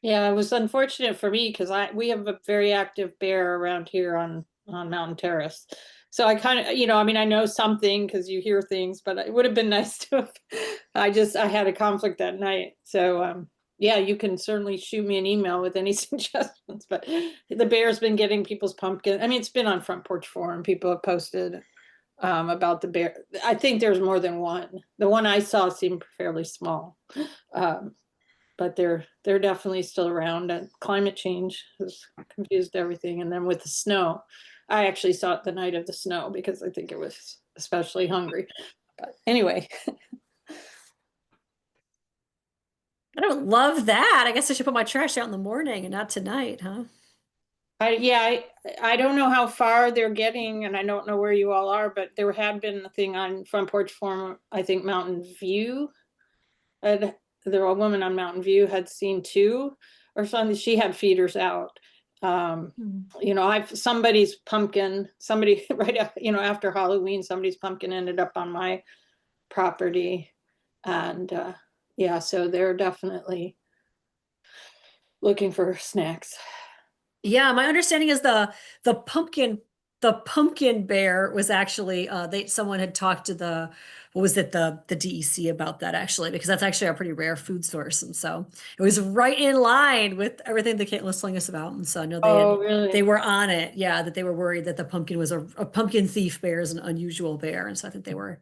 Yeah, it was unfortunate for me because we have a very active bear around here on Mountain Terrace. So I kind of, I mean, I know something because you hear things, but it would have been nice to have. I had a conflict that night. So yeah, you can certainly shoot me an email with any suggestions. But the bear's been getting people's pumpkin. I mean, it's been on Front Porch Forum. People have posted about the bear. I think there's more than one. The one I saw seemed fairly small. But they're definitely still around, and climate change has confused everything. And then with the snow, I actually saw it the night of the snow because I think it was especially hungry. But anyway, I don't love that. I guess I should put my trash out in the morning and not tonight, huh? I don't know how far they're getting, and I don't know where you all are, but there had been a thing on Front Porch Forum, I think Mountain View. And there a woman on Mountain View had seen two or something. She had feeders out. Somebody's pumpkin, somebody right after Halloween, somebody's pumpkin ended up on my property. And yeah, so they're definitely looking for snacks. Yeah, my understanding is the pumpkin bear was actually someone had talked to the DEC about that actually, because that's actually a pretty rare food source. And so it was right in line with everything that Caitlin was telling us about. And so I know Really? they were on it. Yeah, that they were worried that the pumpkin was a pumpkin thief bear is an unusual bear. And so I think there were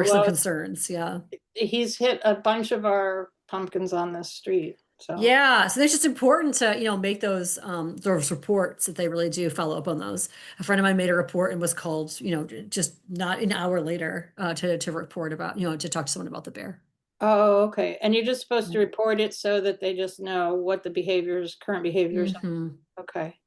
some concerns. Yeah. He's hit a bunch of our pumpkins on this street. So yeah, so it's just important to, make those those reports that they really do follow up on those. A friend of mine made a report and was called, just not an hour later to report about, to talk to someone about the bear. Oh, okay. And you're just supposed to report it so that they just know what the current behaviors are. Mhm. Okay.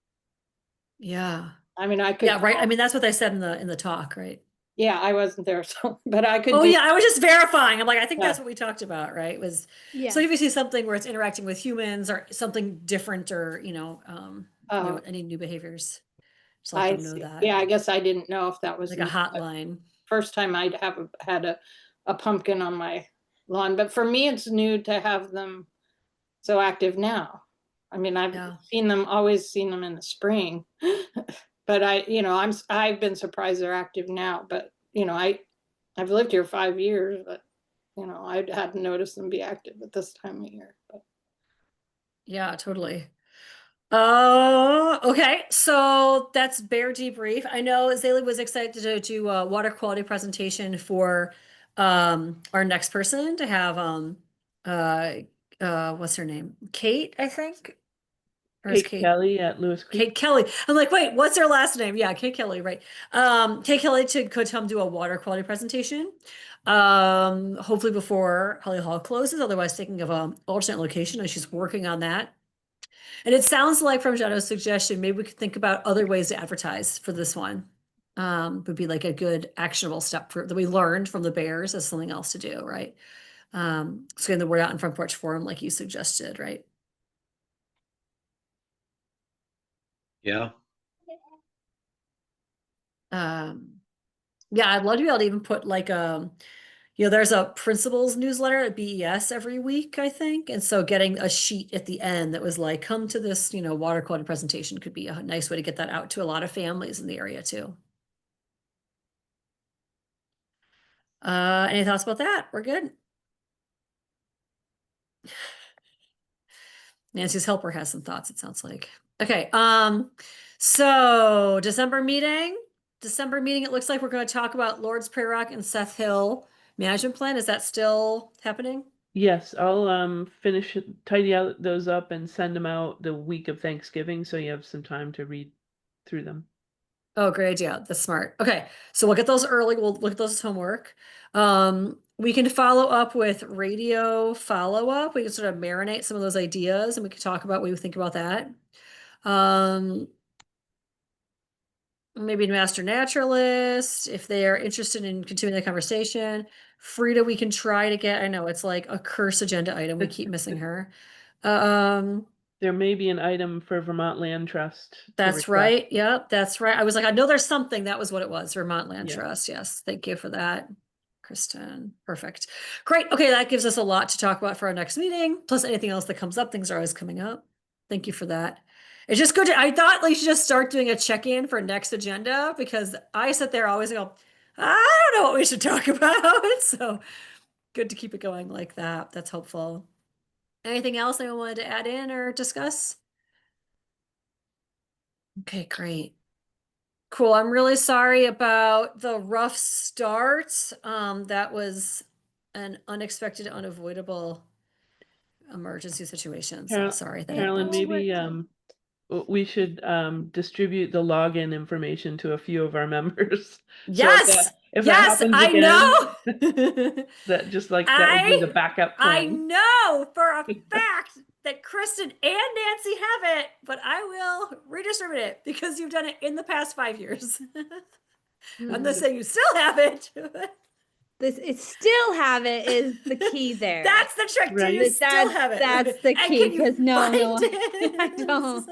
Yeah. I mean, I could. Yeah, right. I mean, that's what they said in the talk, right? Yeah, I wasn't there, so but I could Oh do. yeah, I was just verifying. I'm like, I think Yeah. that's what we talked about, right? So Yeah. if you see something where it's interacting with humans or something different or, any new behaviors, just let I them know see. that. Yeah, I guess I didn't know if that was Like a hotline. first time I'd had a pumpkin on my lawn. But for me, it's new to have them so active now. I mean, I've always seen them in the spring, but I've been surprised they're active now. But I've lived here 5 years, but I hadn't noticed them be active at this time of year. But. Yeah, totally. Oh, okay. So that's bear debrief. I know Zaylee was excited to do a water quality presentation for our next person to have what's her name? Kate, I think. Or is Kate Kelly at Lewis Creek. Kate Kelly. I'm like, wait, what's her last name? Yeah, Kate Kelly, right. Kate Kelly could come do a water quality presentation. Hopefully before Holly Hall closes, otherwise thinking of an alternate location, and she's working on that. And it sounds like from Jano's suggestion, maybe we could think about other ways to advertise for this one. Would be like a good actionable step that we learned from the bears as something else to do, right? So getting the word out in Front Porch Forum, like you suggested, right? Yeah. Yeah, I'd love to be able to even put like there's a principals newsletter at BES every week, I think. And so getting a sheet at the end that was like, come to this, water quality presentation could be a nice way to get that out to a lot of families in the area too. Any thoughts about that? We're good. Nancy's helper has some thoughts, it sounds like. Okay, December meeting, it looks like we're going to talk about Lord's Prayer Rock and Seth Hill management plan. Is that still happening? Yes, I'll tidy out those up and send them out the week of Thanksgiving so you have some time to read through them. Oh, great idea. That's smart. Okay. So we'll get those early. We'll look at those as homework. We can follow up with radio follow-up. We can sort of marinate some of those ideas and we can talk about what we think about that. Maybe master naturalist, if they are interested in continuing the conversation. Frida, we can try to get, I know it's like a curse agenda item. We keep missing her. There may be an item for Vermont Land Trust to That's request. right. Yep, that's right. I was like, I know there's something. That was what it was. Vermont Land Yeah. Trust. Yes. Thank you for that, Kristen. Perfect. Great. Okay, that gives us a lot to talk about for our next meeting. Plus anything else that comes up. Things are always coming up. Thank you for that. It's just good to, I thought we should just start doing a check-in for next agenda because I sit there always and go, I don't know what we should talk about. So good to keep it going like that. That's helpful. Anything else anyone wanted to add in or discuss? Okay, great. Cool. I'm really sorry about the rough start. That was an unexpected, unavoidable emergency situation. So sorry that Carolyn, happened. maybe we should distribute the login information to a few of our members. Yes, if that yes, happens I again, know. that just like that would be the backup I plan. know for a fact that Kristen and Nancy have it, but I will redistribute it because you've done it in the past 5 years. I'm not saying you still have it. It still have it is the key there. That's the trick. Do Right. you still have it? That's the And key, can you 'cause no, find I it? don't.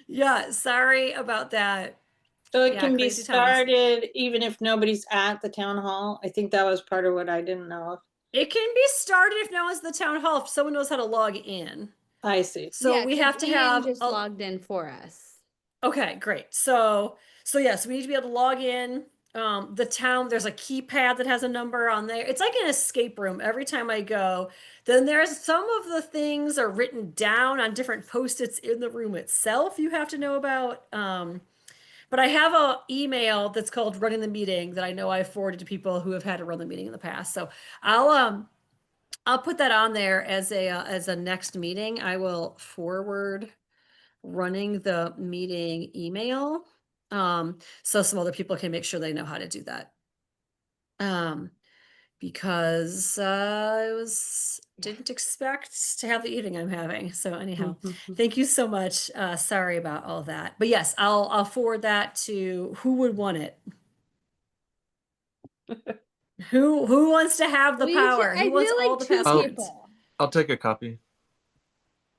Yeah, sorry about that. So it Yeah, can be crazy times. started even if nobody's at the town hall. I think that was part of what I didn't know. It can be started if no one's at the town hall, if someone knows how to log in. I see. So Yeah, we 'cause have to Ian have just logged in for us. Okay, great. So yes, we need to be able to log in. The town, there's a keypad that has a number on there. It's like an escape room every time I go. Then there's some of the things are written down on different post-its in the room itself you have to know about. But I have a email that's called running the meeting that I know I forwarded to people who have had to run the meeting in the past. So I'll put that on there as a next meeting. I will forward running the meeting email. So some other people can make sure they know how to do that. Because I didn't expect to have the evening I'm having. So anyhow, thank you so much. Sorry about all that. But yes, I'll forward that to who would want it. Who wants to have the power? Who wants all the passwords? I'll take a copy.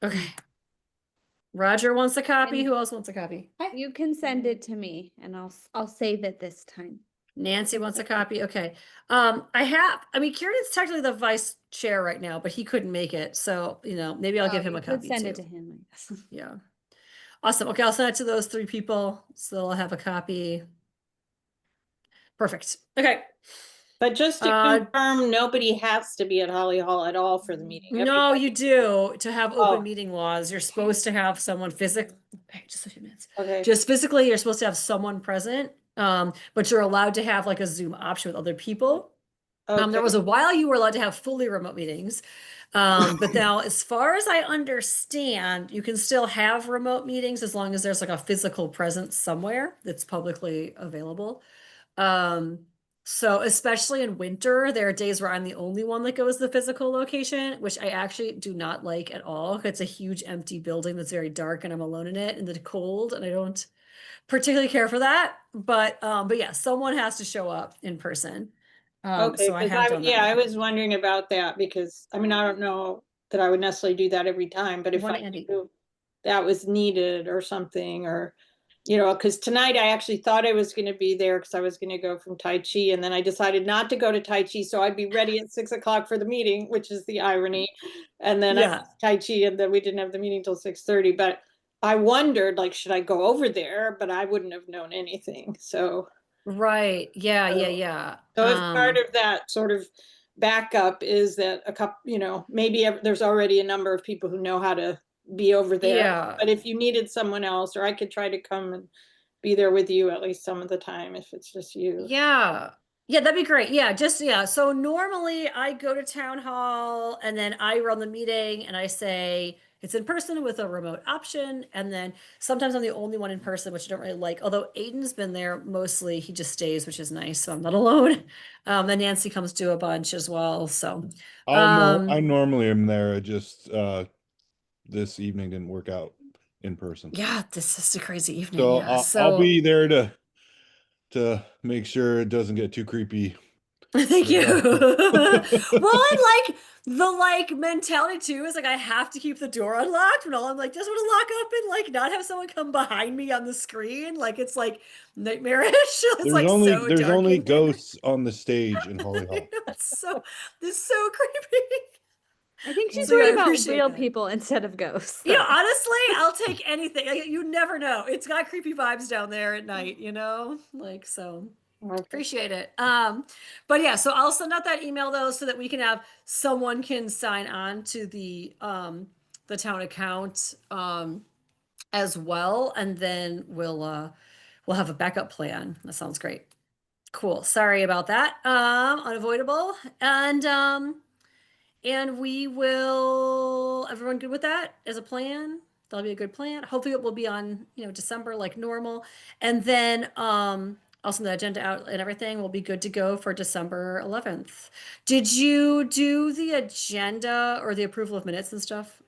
Okay. Roger wants a copy. Who else wants a copy? You can send it to me and I'll save it this time. Nancy wants a copy. Okay. Kieran's technically the vice chair right now, but he couldn't make it. So, maybe I'll give him a copy Send too. it to him, I guess. Yeah. Awesome. Okay. I'll send it to those 3 people. So they'll have a copy. Perfect. Okay. But just to confirm, nobody has to be at Holly Hall at all for the meeting. No, you do. To have open Oh. meeting laws, you're supposed to have someone physically. Just a few minutes. Okay. Just physically, you're supposed to have someone present. But you're allowed to have like a Zoom option with other people. Okay. There was a while you were allowed to have fully remote meetings. But now, as far as I understand, you can still have remote meetings as long as there's like a physical presence somewhere that's publicly available. So especially in winter, there are days where I'm the only one that goes to the physical location, which I actually do not like at all. It's a huge empty building that's very dark and I'm alone in it in the cold and I don't particularly care for that. But yeah, someone has to show up in person. Okay, So I have done that. I was wondering about that because I don't know that I would necessarily do that every time, but if I knew that was needed or something, or because tonight I actually thought I was going to be there because I was going to go from Tai Chi, and then I decided not to go to Tai Chi, so I'd be ready at 6 o'clock for the meeting, which is the irony. And then I missed Tai Chi, and then we didn't have the meeting till 6:30. But I wondered, like, should I go over there? But I wouldn't have known anything. So right, yeah. So if part of that sort of backup is that a couple, maybe there's already a number of people who know how to be over there. Yeah. But if you needed someone else, or I could try to come and be there with you at least some of the time if it's just you. Yeah. Yeah, that'd be great. Yeah, just yeah. So normally I go to town hall and then I run the meeting and I say it's in person with a remote option. And then sometimes I'm the only one in person, which I don't really like. Although Aiden's been there mostly, he just stays, which is nice. So I'm not alone. And Nancy comes to a bunch as well. So I normally am there. It just this evening didn't work out in person. yeah, this is a crazy evening. So Yeah. I'll So be there to make sure it doesn't get too creepy. thank you. Yeah. Well, and like the like mentality too is like I have to keep the door unlocked, and all I'm like just want to lock up and like not have someone come behind me on the screen. Like it's like nightmarish. It's like so There's dark only in here. ghosts on the stage in Holly I Hall. know, this is so creepy. I think she's So, yeah, I worried about appreciate real that. people instead of ghosts. You know, so. honestly, I'll take anything. Like, you never know. It's got creepy vibes down there at night, you know? Like so. Appreciate it. But yeah, so I'll send out that email though so that we can have someone can sign on to the town account as well, and then we'll have a backup plan. That sounds great. Cool. Sorry about that. Unavoidable. And we will, everyone good with that as a plan? That'll be a good plan. Hopefully it will be on, December like normal. And then I'll send the agenda out and everything will be good to go for December 11th. Did you do the agenda or the approval of minutes and stuff?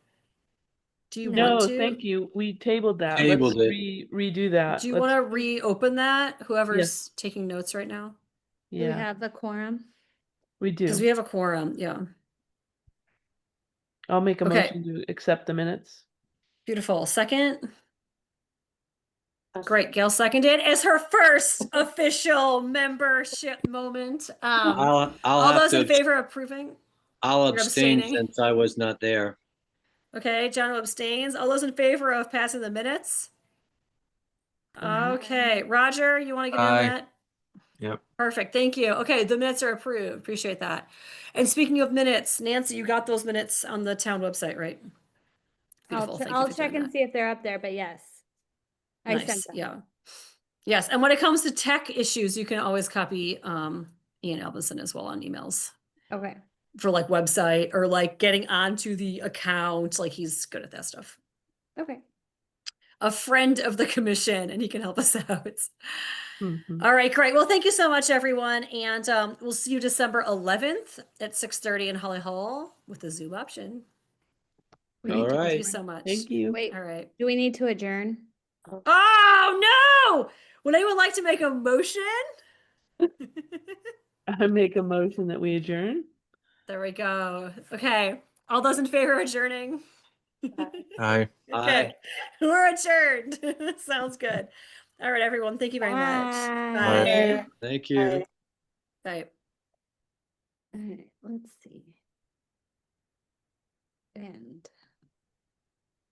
Do you want No, to? thank you. We tabled that. Tabled Let's it. redo that. Do you Let's want to reopen that? Whoever's Yes. taking notes right now? Do we Yeah, have the quorum? we Because do. we have a quorum. Yeah. I'll make a Okay. motion to accept the minutes. Beautiful. Second? Great. Gail seconded as her first official membership moment. I'll All have those in to, favor of approving? I'll You're abstain abstaining. since I was not there. Okay, John abstains. All those in favor of passing the minutes? Okay, Roger, you want to get in on Aye. that? Yep. Perfect. Thank you. Okay, the minutes are approved. Appreciate that. And speaking of minutes, Nancy, you got those minutes on the town website, right? Beautiful. Thank you I'll for check doing and that. see if they're up there, but yes. I sent Nice. them. Yeah. Yes. And when it comes to tech issues, you can always copy Ian Albison as well on emails Okay. for like website or like getting onto the account. Like he's good at that stuff. Okay. A friend of the commission, and he can help us out. Mhm. All right, great. Well, thank you so much, everyone. And we'll see you December 11th at 6:30 in Holly Hall with the Zoom option. All Thank right. you so much. Thank you. Wait, All right. do we need to adjourn? Oh, no. Would anyone like to make a motion? I make a motion that we adjourn. There we go. Okay. All those in favor of adjourning? Aye. Okay. We're adjourned. Sounds good. All right, everyone. Thank you very much. Bye. Bye. Thank you. Bye. All right, let's see.